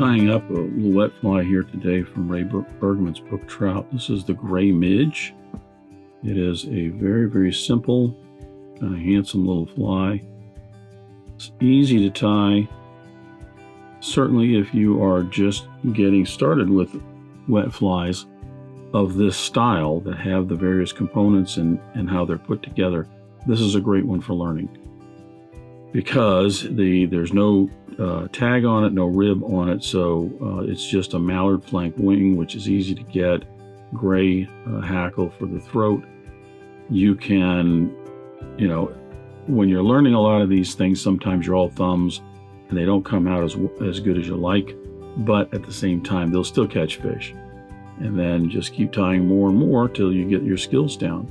Tying up a little wet fly here today from Ray Bergman's book Trout. This is the Gray Midge. It is a very, very simple, kind of handsome little fly. It's easy to tie. Certainly if you are just getting started with wet flies of this style that have the various components and how they're put together, this is a great one for learning. Because there's no tag on it, no rib on it, so it's just a mallard flank wing, which is easy to get. Gray hackle for the throat. You can, when you're learning a lot of these things, sometimes you're all thumbs and they don't come out as good as you like, but at the same time, they'll still catch fish. And then just keep tying more and more till you get your skills down.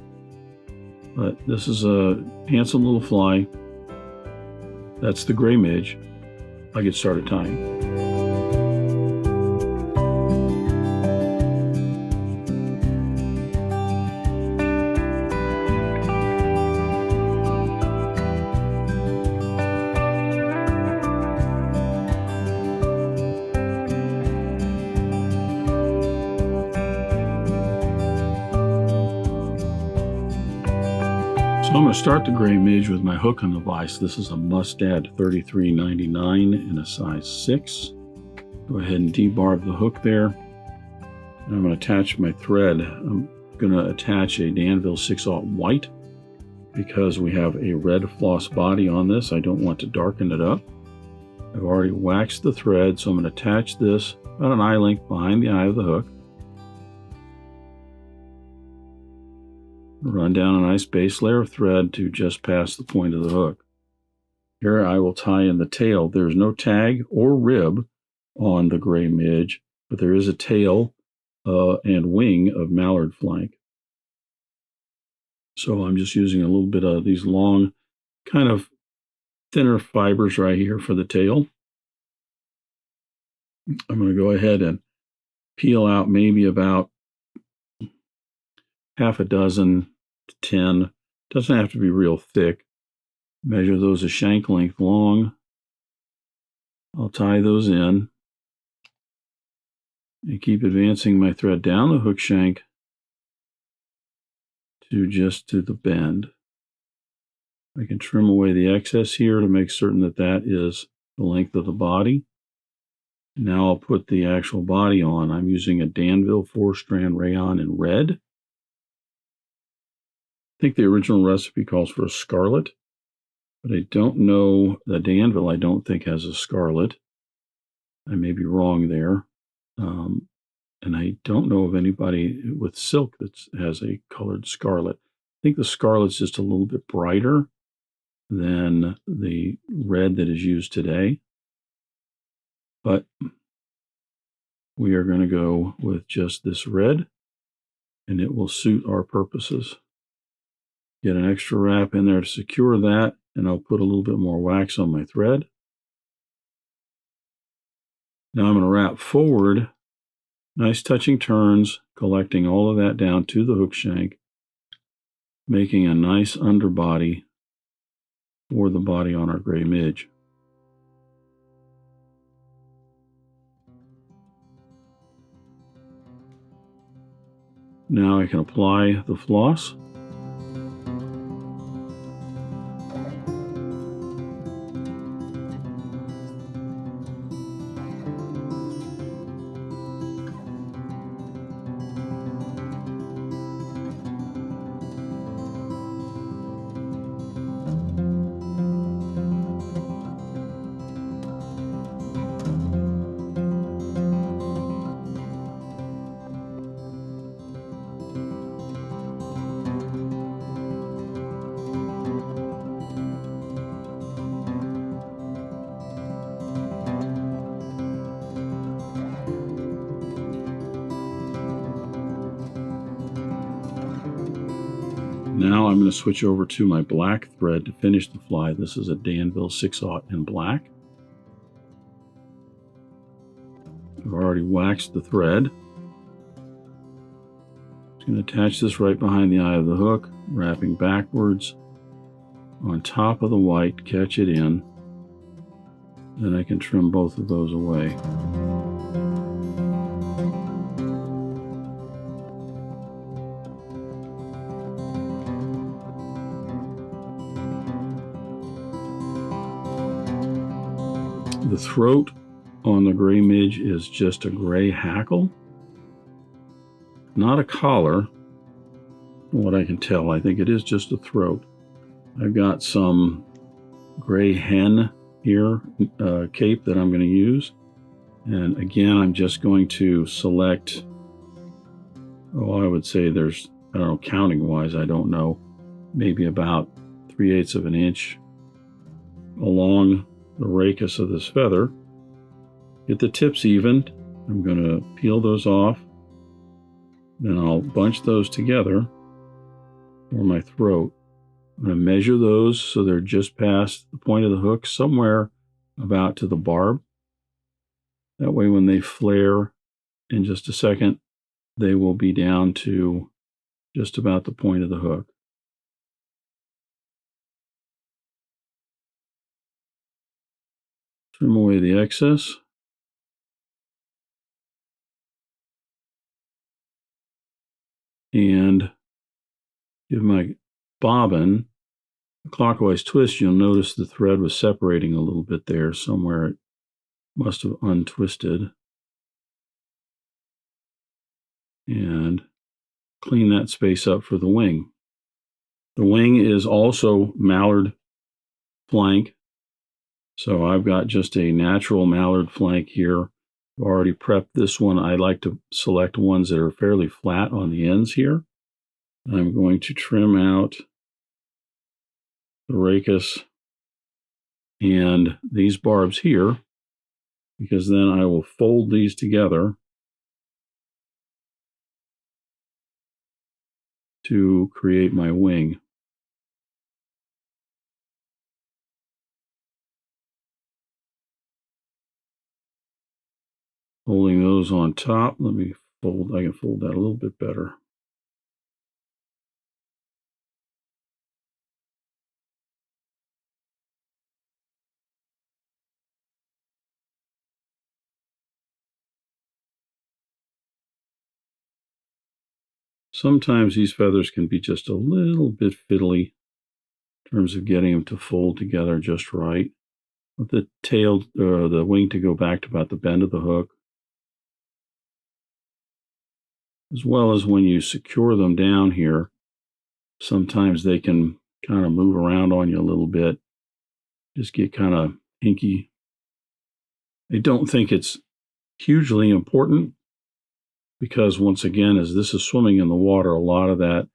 But this is a handsome little fly. That's the Gray Midge. I get started tying. So I'm going to start the Gray Midge with my hook on the vise. This is a Mustad 33.99 in a size 6. Go ahead and debarb the hook there. And I'm going to attach my thread. I'm going to attach a Danville 6/0 white because we have a red floss body on this. I don't want to darken it up. I've already waxed the thread, so I'm going to attach this about an eye length behind the eye of the hook. Run down a nice base layer of thread to just past the point of the hook. Here I will tie in the tail. There's no tag or rib on the Gray Midge, but there is a tail and wing of mallard flank. So I'm just using a little bit of these long, kind of thinner fibers right here for the tail. I'm going to go ahead and peel out maybe about half a dozen to 10. Doesn't have to be real thick. Measure those a shank length long. I'll tie those in and keep advancing my thread down the hook shank to just to the bend. I can trim away the excess here to make certain that that is the length of the body. Now I'll put the actual body on. I'm using a Danville 4-strand rayon in red. I think the original recipe calls for a scarlet, but I don't know. The Danville I don't think has a scarlet. I may be wrong there. And I don't know of anybody with silk that has a colored scarlet. I think the scarlet's just a little bit brighter than the red that is used today. But we are going to go with just this red, and it will suit our purposes. Get an extra wrap in there to secure that, and I'll put a little bit more wax on my thread. Now I'm going to wrap forward, nice touching turns, collecting all of that down to the hook shank, making a nice underbody for the body on our Gray Midge. Now I can apply the floss. Now I'm going to switch over to my black thread to finish the fly. This is a Danville 6/0 in black. I've already waxed the thread. Just going to attach this right behind the eye of the hook, wrapping backwards on top of the white, catch it in. Then I can trim both of those away. throat on the Gray Midge is just a gray hackle, not a collar, from what I can tell. I think it is just a throat. I've got some gray hen here cape that I'm going to use. And again, I'm just going to select, I would say there's, I don't know, counting wise, I don't know, maybe about 3/8 of an inch along the rachis of this feather. Get the tips evened. I'm going to peel those off. Then I'll bunch those together for my throat. I'm going to measure those so they're just past the point of the hook, somewhere about to the barb. That way when they flare in just a second, they will be down to just about the point of the hook. Trim away the excess. And give my bobbin a clockwise twist. You'll notice the thread was separating a little bit there somewhere. It must have untwisted. And clean that space up for the wing. The wing is also mallard flank. So I've got just a natural mallard flank here. I've already prepped this one. I like to select ones that are fairly flat on the ends here. I'm going to trim out the rachis and these barbs here, because then I will fold these together to create my wing. Holding those on top, I can fold that a little bit better. Sometimes these feathers can be just a little bit fiddly in terms of getting them to fold together just right. With the tail, the wing to go back to about the bend of the hook. As well as when you secure them down here, sometimes they can kind of move around on you a little bit. Just get kind of hinky. I don't think it's hugely important, because once again, as this is swimming in the water, a lot of that,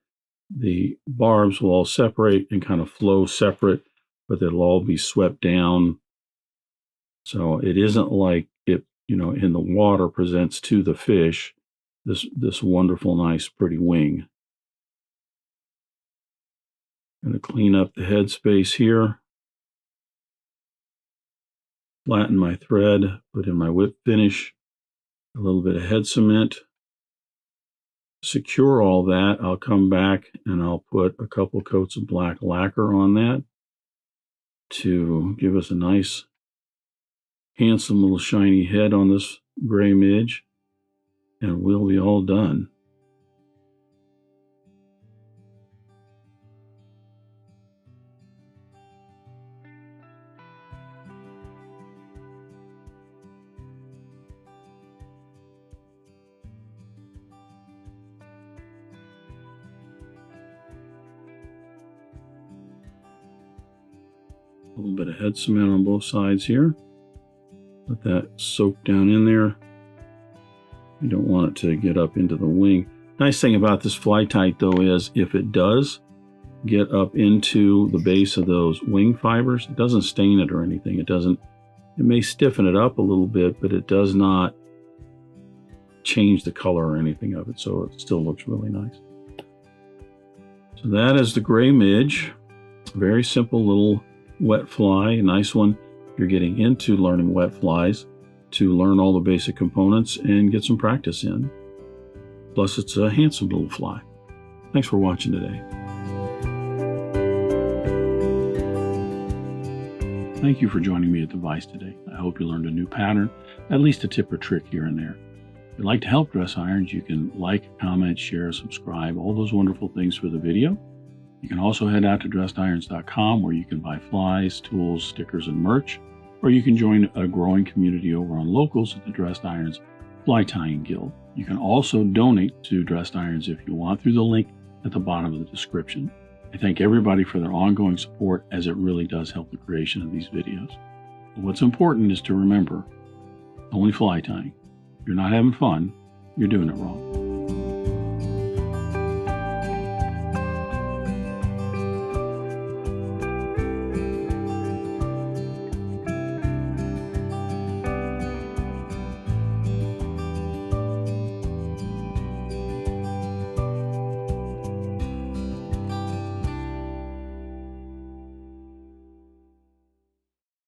the barbs will all separate and kind of flow separate, but they'll all be swept down. So it isn't like it, in the water presents to the fish this wonderful, nice, pretty wing. I'm going to clean up the head space here. Flatten my thread, put in my whip finish, a little bit of head cement. Secure all that. I'll come back and I'll put a couple coats of black lacquer on that to give us a nice, handsome little shiny head on this Gray Midge, and we'll be all done. A little bit of head cement on both sides here. Let that soak down in there. You don't want it to get up into the wing. Nice thing about this fly tight though is if it does get up into the base of those wing fibers, it doesn't stain it or anything. It may stiffen it up a little bit, but it does not change the color or anything of it. So it still looks really nice. So that is the Gray Midge. Very simple little wet fly, a nice one. You're getting into learning wet flies to learn all the basic components and get some practice in. Plus, it's a handsome little fly. Thanks for watching today. Thank you for joining me at the Vise today. I hope you learned a new pattern, at least a tip or trick here and there. If you'd like to help Dress Irons, you can like, comment, share, subscribe, all those wonderful things for the video. You can also head out to dressedirons.com where you can buy flies, tools, stickers, and merch. or you can join a growing community over on Locals at the Dressed Irons Fly Tying Guild. You can also donate to Dressed Irons if you want through the link at the bottom of the description. I thank everybody for their ongoing support, as it really does help the creation of these videos. What's important is to remember, only fly tying. If you're not having fun, you're doing it wrong.